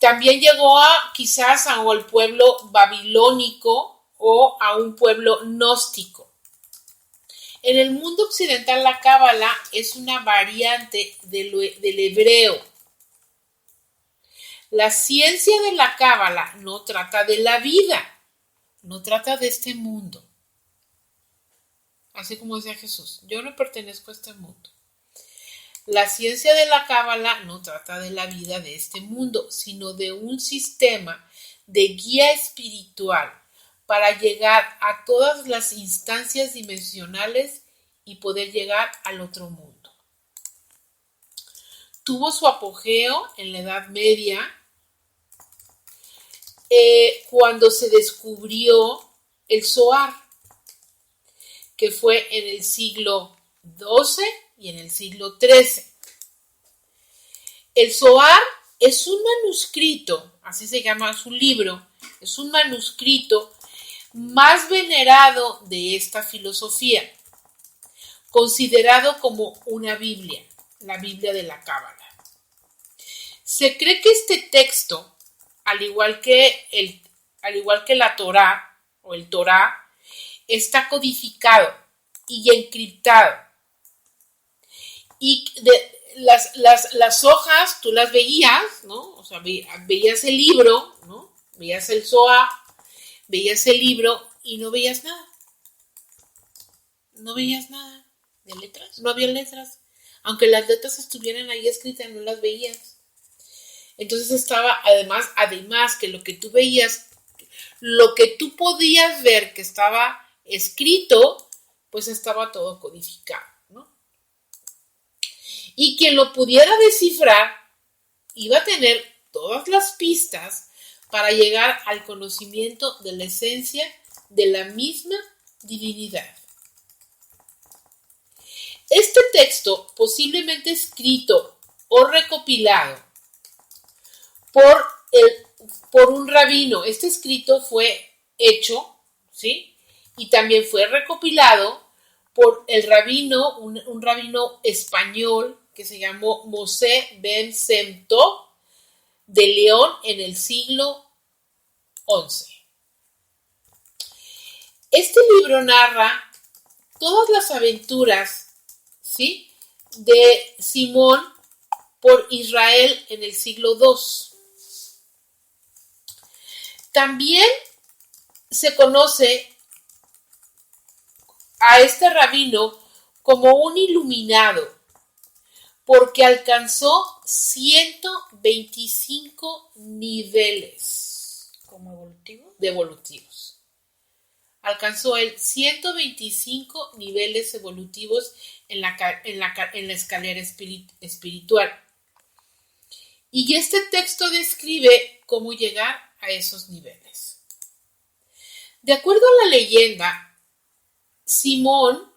También llegó quizás al pueblo babilónico o a un pueblo gnóstico. En el mundo occidental la cábala es una variante del hebreo. La ciencia de la cábala no trata de la vida, no trata de este mundo. Así como decía Jesús, yo no pertenezco a este mundo. La ciencia de la cábala no trata de la vida de este mundo, sino de un sistema de guía espiritual para llegar a todas las instancias dimensionales y poder llegar al otro mundo. Tuvo su apogeo en la Edad Media, cuando se descubrió el Zohar, que fue en el siglo XII y en el siglo XIII. El Zohar es un manuscrito, así se llama su libro, es un manuscrito más venerado de esta filosofía, considerado como una Biblia, la Biblia de la Cábala. Se cree que este texto, al igual que la Torá o el Torá, está codificado y encriptado. Y las hojas tú las veías, ¿no? O sea, veías el libro, ¿no? Veías el Zohar, veías el libro y no veías nada. No veías nada. ¿De letras? No había letras. Aunque las letras estuvieran ahí escritas, no las veías. Entonces estaba, además que lo que tú veías, lo que tú podías ver que estaba escrito, pues estaba todo codificado, ¿no? Y quien lo pudiera descifrar iba a tener todas las pistas para llegar al conocimiento de la esencia de la misma divinidad. Este texto, posiblemente escrito o recopilado por un rabino, este escrito fue hecho, ¿sí? Y también fue recopilado por el rabino, un rabino español que se llamó Moshe Ben Sem Tov de León en el siglo XI. Este libro narra todas las aventuras, ¿sí?, de Simón por Israel en el siglo II. También se conoce a este rabino como un iluminado, porque alcanzó 125 niveles. ¿Como evolutivo? De evolutivos. Alcanzó él 125 niveles evolutivos en la escalera espiritual. Y este texto describe cómo llegar a esos niveles. De acuerdo a la leyenda, Simón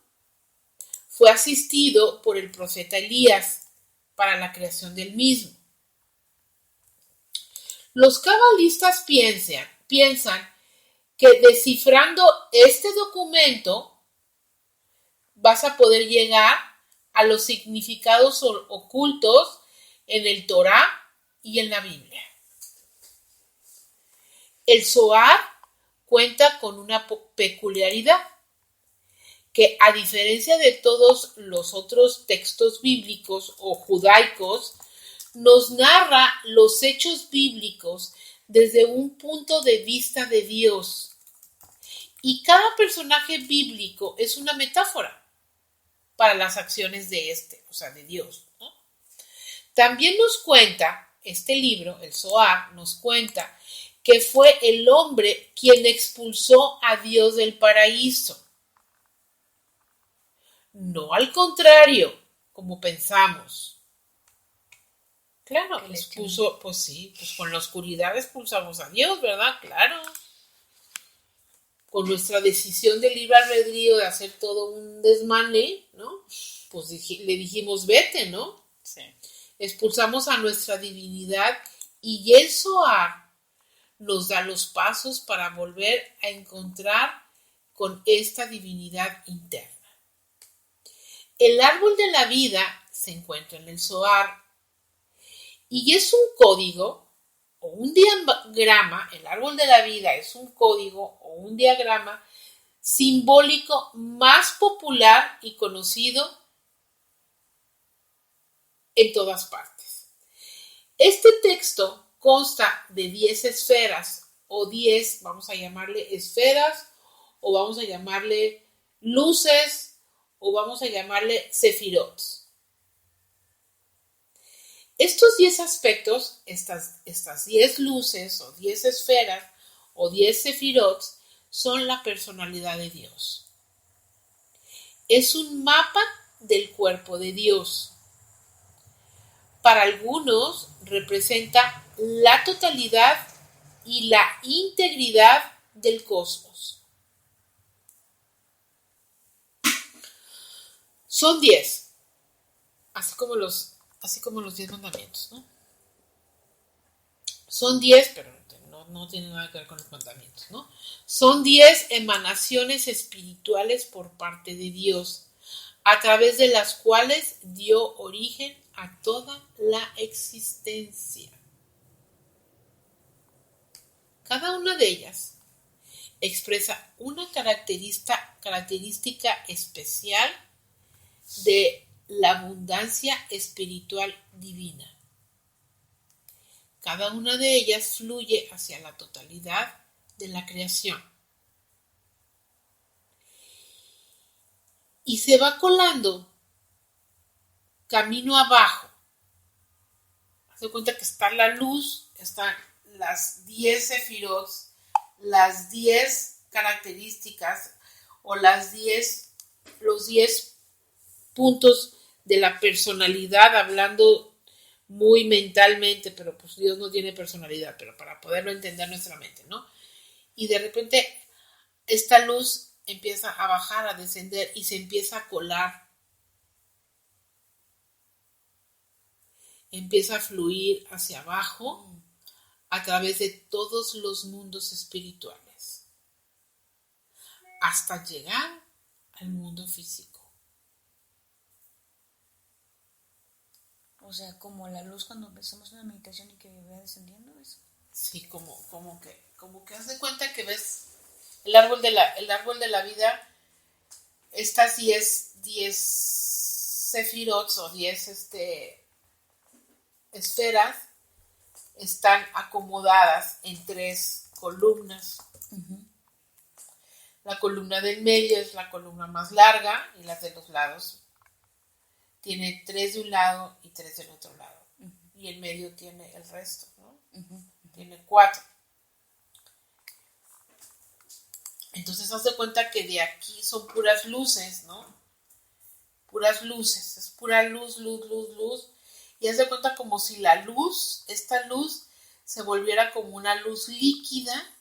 fue asistido por el profeta Elías para la creación del mismo. Los cabalistas piensan que descifrando este documento vas a poder llegar a los significados ocultos en el Torá y en la Biblia. El Zohar cuenta con una peculiaridad, que a diferencia de todos los otros textos bíblicos o judaicos, nos narra los hechos bíblicos desde un punto de vista de Dios. Y cada personaje bíblico es una metáfora para las acciones de de Dios, ¿no? También nos cuenta, este libro, el Zohar, nos cuenta que fue el hombre quien expulsó a Dios del paraíso. No al contrario, como pensamos. Claro, expulsó, pues sí, pues con la oscuridad expulsamos a Dios, ¿verdad? Claro. Con nuestra decisión de libre albedrío de hacer todo un desmane, ¿no? Pues le dijimos, vete, ¿no? Sí. Expulsamos a nuestra divinidad y el Zohar nos da los pasos para volver a encontrar con esta divinidad interna. El árbol de la vida se encuentra en el Zohar y es un código o un diagrama, el árbol de la vida es un código o un diagrama simbólico más popular y conocido en todas partes. Este texto consta de 10 esferas o 10, vamos a llamarle esferas, o vamos a llamarle luces, o vamos a llamarle sefirot. Estos 10 aspectos, estas 10 luces o 10 esferas o 10 sefirot son la personalidad de Dios. Es un mapa del cuerpo de Dios. Para algunos representa la totalidad y la integridad del cosmos. Son 10, así como los 10 mandamientos, ¿no? Son 10, pero no tiene nada que ver con los mandamientos, ¿no? Son 10 emanaciones espirituales por parte de Dios, a través de las cuales dio origen a toda la existencia. Cada una de ellas expresa una característica especial de la abundancia espiritual divina. Cada una de ellas fluye hacia la totalidad de la creación. Y se va colando camino abajo. Haz de cuenta que está la luz, están las 10 sefirot, las 10 características o los 10 puntos de la personalidad, hablando muy mentalmente, pero pues Dios no tiene personalidad, pero para poderlo entender nuestra mente, ¿no? Y de repente esta luz empieza a bajar, a descender y se empieza a colar. Empieza a fluir hacia abajo a través de todos los mundos espirituales hasta llegar al mundo físico. O sea, como la luz cuando empezamos una meditación y que va descendiendo, ¿eso? Sí, como que haz de cuenta que ves el árbol de la vida, estas 10 sefirot o 10 esferas están acomodadas en 3 columnas. Uh-huh. La columna del medio es la columna más larga y las de los lados tiene 3 de un lado y 3 del otro lado. Uh-huh. Y el medio tiene el resto, ¿no? Uh-huh. Tiene 4. Entonces haz de cuenta que de aquí son puras luces, ¿no? Puras luces, es pura luz. Y haz de cuenta como si esta luz se volviera como una luz líquida.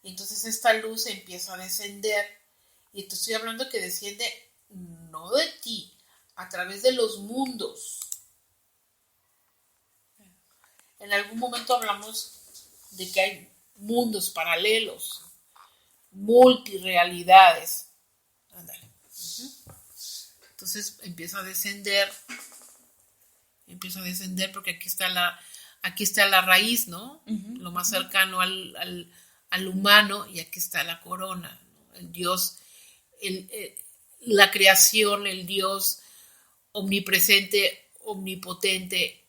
Y entonces esta luz empieza a descender. Y te estoy hablando que desciende no de ti, a través de los mundos. En algún momento hablamos de que hay mundos paralelos, multirealidades. Ándale. Uh-huh. Entonces empieza a descender porque aquí está la raíz, ¿no? Uh-huh. Lo más cercano al humano, y aquí está la corona, ¿no? El Dios, la creación, el Dios omnipresente, omnipotente,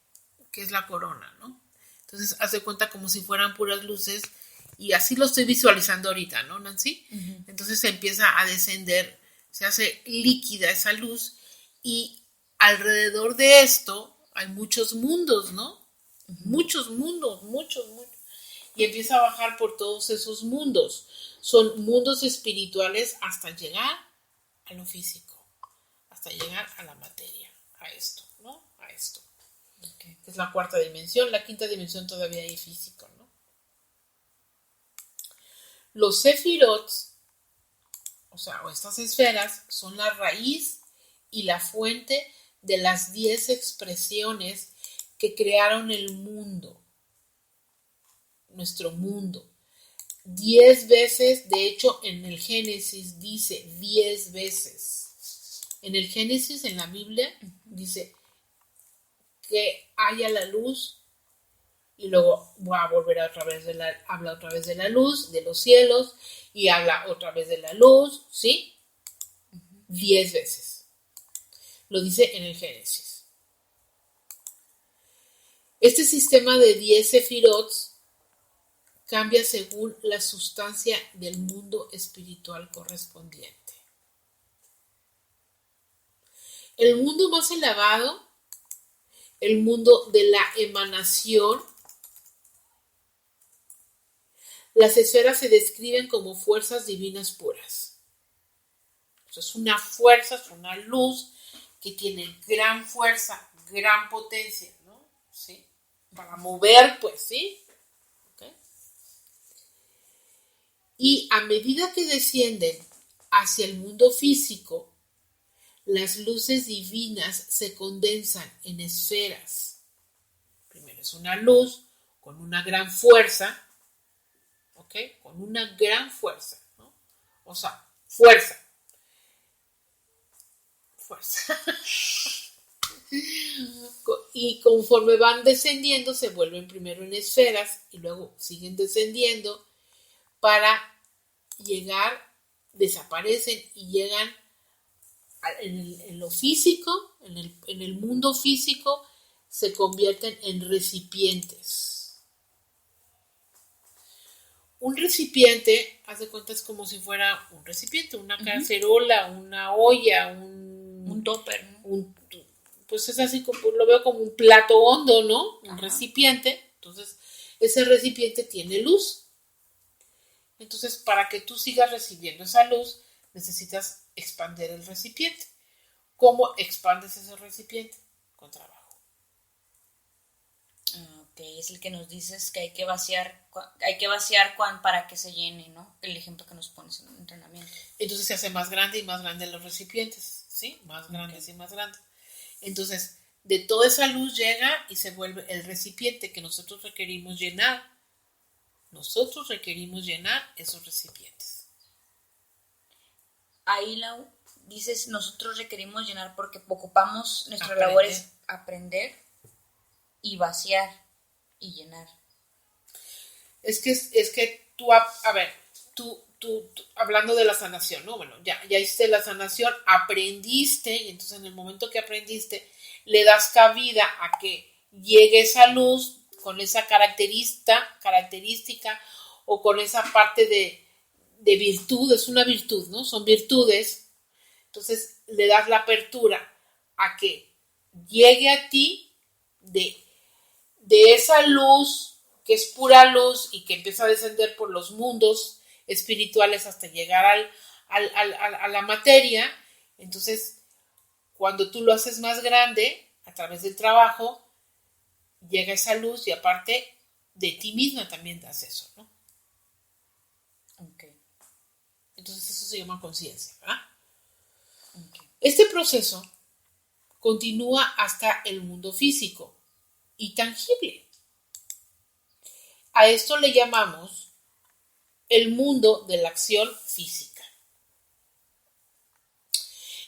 que es la corona, ¿no? Entonces hace cuenta como si fueran puras luces, y así lo estoy visualizando ahorita, ¿no, Nancy? Uh-huh. Entonces se empieza a descender, se hace líquida esa luz, y alrededor de esto hay muchos mundos, ¿no? Uh-huh. Muchos mundos. Y empieza a bajar por todos esos mundos. Son mundos espirituales hasta llegar a lo físico, hasta llegar a la materia, a esto, ¿no? A esto. Okay. Es la 4ª dimensión. La 5ª dimensión todavía hay físico, ¿no? Los sefirot, o estas esferas, son la raíz y la fuente de las 10 expresiones que crearon el mundo, nuestro mundo. 10 veces, de hecho, en el Génesis dice 10 veces. En el Génesis, en la Biblia, dice que haya la luz y luego va a volver habla otra vez de la luz, de los cielos, y habla otra vez de la luz, ¿sí? 10 veces. Lo dice en el Génesis. Este sistema de 10 sefirot cambia según la sustancia del mundo espiritual correspondiente. El mundo más elevado, el mundo de la emanación, las esferas se describen como fuerzas divinas puras. Es una fuerza, es una luz que tiene gran fuerza, gran potencia, ¿no? ¿Sí? Para mover, pues, ¿sí? ¿Okay? Y a medida que descienden hacia el mundo físico, las luces divinas se condensan en esferas. Primero es una luz con una gran fuerza, ¿ok? Con una gran fuerza, ¿no? O sea, fuerza. Y conforme van descendiendo, se vuelven primero en esferas y luego siguen descendiendo para llegar, desaparecen y llegan en lo físico, en el mundo físico, se convierten en recipientes. Un recipiente, haz de cuenta, es como si fuera un recipiente, una cacerola, una olla, un topper, ¿no? Pues es así, como lo veo como un plato hondo, ¿no? Un recipiente. Entonces, ese recipiente tiene luz. Entonces, para que tú sigas recibiendo esa luz, necesitas expandir el recipiente. ¿Cómo expandes ese recipiente? Con trabajo. Ok, es el que nos dices que hay que vaciar para que se llene, ¿no? El ejemplo que nos pones en un entrenamiento. Entonces se hace más grande y más grande los recipientes, ¿sí? Más grandes y más grandes. Entonces, de toda esa luz llega y se vuelve el recipiente que nosotros requerimos llenar. Nosotros requerimos llenar esos recipientes. Ahí dices, nosotros requerimos llenar porque ocupamos, nuestra labor es aprender y vaciar y llenar. Es que tú, a ver, tú hablando de la sanación, ¿no? Bueno, ya hiciste la sanación, aprendiste, y entonces en el momento que aprendiste, le das cabida a que llegue esa luz con esa característica o con esa parte de virtud, es una virtud, ¿no? Son virtudes. Entonces le das la apertura a que llegue a ti de esa luz que es pura luz y que empieza a descender por los mundos espirituales hasta llegar a la materia. Entonces, cuando tú lo haces más grande, a través del trabajo, llega esa luz y aparte de ti misma también das eso, ¿no? Okay. Entonces eso se llama conciencia, ¿verdad? Okay. Este proceso continúa hasta el mundo físico y tangible. A esto le llamamos el mundo de la acción física.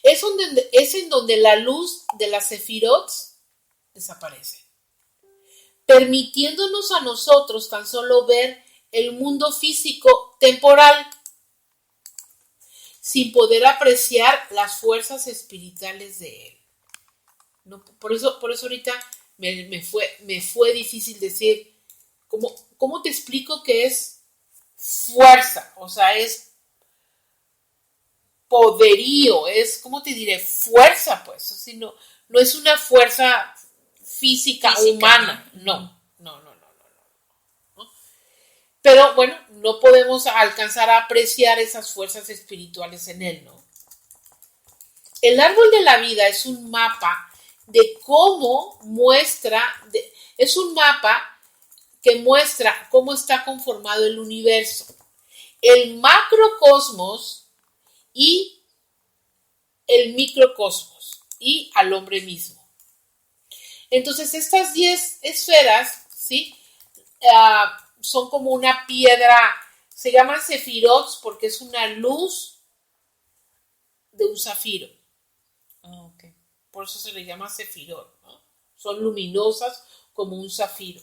Es en donde la luz de las sefirot desaparece, permitiéndonos a nosotros tan solo ver el mundo físico temporal, sin poder apreciar las fuerzas espirituales de él. No, por eso ahorita me fue difícil decir, ¿cómo te explico que es fuerza? O sea, es poderío, es, ¿cómo te diré? Fuerza, pues. O sea, no es una fuerza física humana. No. Pero bueno, no podemos alcanzar a apreciar esas fuerzas espirituales en él, ¿no? El árbol de la vida es un mapa de cómo es un mapa que muestra cómo está conformado el universo, el macrocosmos y el microcosmos y al hombre mismo. Entonces estas 10 esferas, ¿sí? Son como una piedra, se llaman sefirot porque es una luz de un zafiro. Okay. Por eso se le llama sefirot, ¿no? Son luminosas como un zafiro.